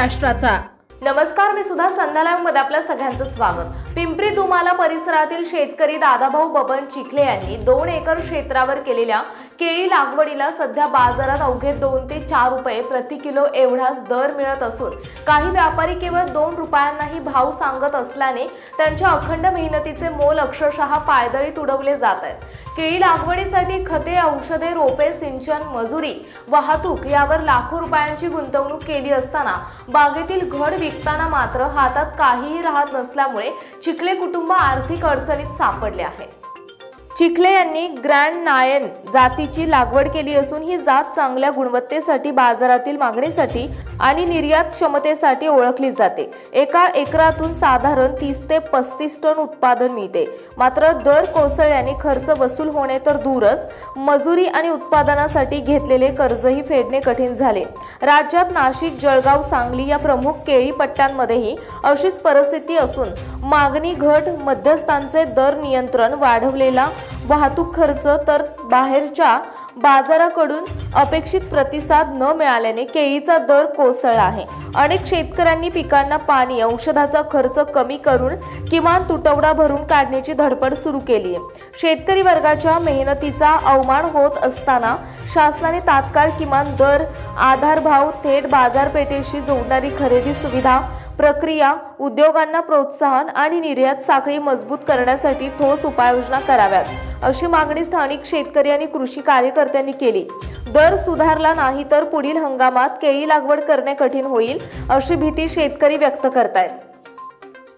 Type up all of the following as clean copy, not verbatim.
महाराष्ट्राचा। नमस्कार, मी सुद्धा संध्या लाईव्ह मध्ये आपल्या सगळ्यांचं स्वागत। पिंपरी दुमाला परिसरातील शेतकरी दादाभाऊ बबन चिखले यांनी 2 एकर क्षेत्रावर केलेल्या केळी लागवडीला सध्या बाजारात अवघे 2 ते 4 रुपये प्रति किलो एवढाच दर मिळत असून काही व्यापारी केवळ 2 रुपयांनाही भाव सांगत असल्याने त्यांच्या अखंड मेहनतीचे मोल अक्षरशः पायदळीत उडवले जात आहेत। केळी लागवडीसाठी खते, औषधे, रोपे, सिंचन, मजुरी, वाहतूक यावर लाखो रुपयांची गुंतवणूक केली असताना बागेतील घड विकताना मात्र हातात काहीही राहत नसल्यामुळे चिखले कुटुंब आर्थिक अडचणीत सापडले आहे। चिखले यांनी ग्रँड नायन जातीची लागवड केली असून ही जात चांगल्या गुणवत्तेसाठी, बाजारातील मागणीसाठी आणि निर्यात क्षमतेसाठी ओळखली जाते। एका एकरातून साधारण 30 ते 35 टन उत्पादन मिळते। मात्र दर कोसळल्याने खर्च वसूल होणे तर दूरच, मजुरी आणि उत्पादनासाठी घेतलेले कर्जही फेडणे कठीण झाले। राज्यात नाशिक, जळगाव, सांगली या प्रमुख केळी पट्ट्यांमध्येही अशीच परिस्थिती असून मागणी घट, मध्यस्थांचे दर नियंत्रण, वाढवलेला वाहतूक खर्च तर बाहेरच्या बाजाराकडून अपेक्षित प्रतिसाद न मिळाल्याने केळीचा दर कोसळला आहे। अनेक शेतकऱ्यांनी पिकांना पाणी, औषधाचा खर्च कमी करून किमान तुटवडा भरून काढण्याची धडपड सुरू केली आहे। शेतकरी वर्गाच्या मेहनतीचा अवमान होत असताना शासनाने तात्काळ किमान दर, आधारभाव, थेट बाजारपेठेशी जोडणारी खरेदी सुविधा, प्रक्रिया, उद्योगांना प्रोत्साहन आणि निर्यात साखळी मजबूत करण्यासाठी ठोस उपाययोजना कराव्यात, अशी मागणी स्थानिक शेतकरी आणि कृषी कार्यकर्त्यांनी केली। दर सुधारला नाही तर पुढील हंगामात केळी लागवड करणे कठीण होईल, अशी भीती शेतकरी व्यक्त करतायत।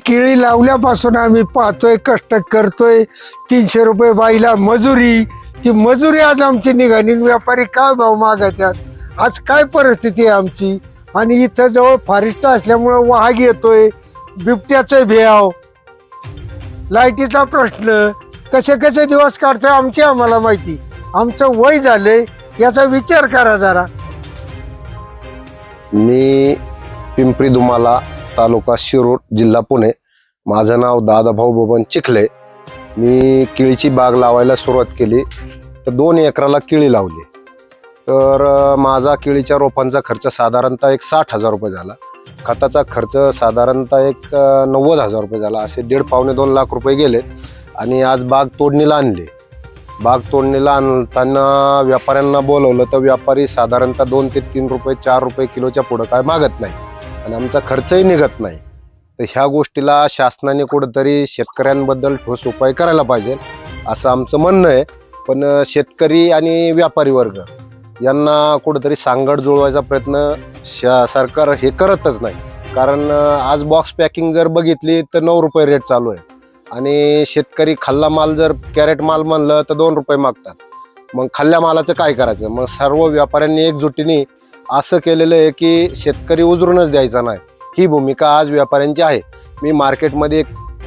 केळी लावल्यापासून आम्ही पाहतोय, कष्ट करतोय, 300 रुपये बाईला मजुरी, ती मजुरी आज आमची निघाली। व्यापारी काय भाव मागतात, आज काय परिस्थिती आहे आमची। आणि इथं जवळ फॉरेस्ट असल्यामुळे वाघ येतोय, बिबट्याचे भ्याव, लाईटीचा प्रश्न, कसे कसे दिवस काढतोय आमची आम्हाला माहिती। आमचं वय झालंय, याचा विचार करा जरा। मी पिंपरी दुमाला, तालुका शिरूर, जिल्हा पुणे। माझं नाव दादाभाऊ बबन चिखले। मी केळीची बाग लावायला सुरुवात केली तर 2 एकराला केळी लावली। तर माझा केळीच्या रोपांचा खर्च साधारणतः 60,000 रुपये झाला। खताचा खर्च साधारणतः 90,000 रुपये झाला। असे 1.5-2 लाख रुपये गेले। आणि आज बाग तोडणीला आणली। बाग तोडणीला आणताना व्यापाऱ्यांना बोलवलं तर व्यापारी साधारणतः 2 ते 3 रुपये, 4 रुपये किलोच्या पुढं काय मागत नाही आणि आमचा खर्चही निघत नाही। तर ह्या गोष्टीला शासनाने कुठंतरी शेतकऱ्यांबद्दल ठोस उपाय करायला पाहिजे, असं आमचं म्हणणं आहे। पण शेतकरी आणि व्यापारी वर्ग यांना कुठंतरी सांगड जुळवायचा प्रयत्न सरकार हे करतच नाही। कारण आज बॉक्स पॅकिंग जर बघितली तर 9 रुपये रेट चालू आहे आणि शेतकरी खाल्ला माल जर कॅरेट माल म्हणलं तर 2 रुपये मागतात। मग खाल्ल्या मालाचं काय करायचं? मग सर्व व्यापाऱ्यांनी एकजुटीने असं केलेलं आहे की शेतकरी उजरूनच द्यायचा नाही, ही भूमिका आज व्यापाऱ्यांची आहे। मी मार्केटमध्ये एक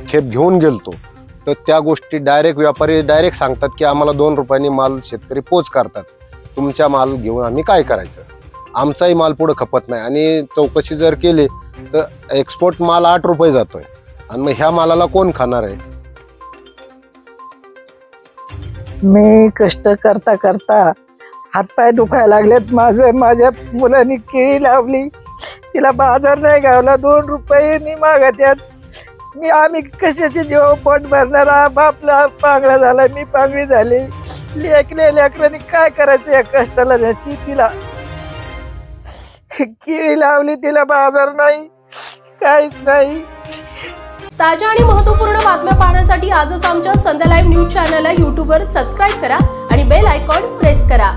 खेप घेऊन गेलतो तर त्या गोष्टी व्यापारी डायरेक्ट सांगतात की आम्हाला 2 रुपयांनी माल शेतकरी पोच करतात, तुमच्या माल घेऊन आम्ही काय करायचं? आमचाही माल पुढे खपत नाही। आणि चौकशी जर केली तर एक्सपोर्ट माल 8 रुपये जातोय आणि मग ह्या मालाला कोण खाणार आहे? मी कष्ट करता करता हातपाय दुखायला लागलेत। माझ्या मुलांनी केळी लावली, तिला बाजार नाही गावला, 2 रुपये मागत्यात। आम्ही कशाचे जेव्हा पोट भरणारा, बापला पांगळा झाला, मी पांगळी झाली। लेकरांनी काय करायचं या कष्टाला? शेतीला केळी लावली, तिला बाजार नाही, काहीच नाही। ताज्या आणि महत्त्वपूर्ण बातम्या पाहण्यासाठी आजच आमच्या संध्या लाईव्ह न्यूज चॅनलला YouTube वर सबस्क्राईब करा आणि बेल आयकॉन प्रेस करा।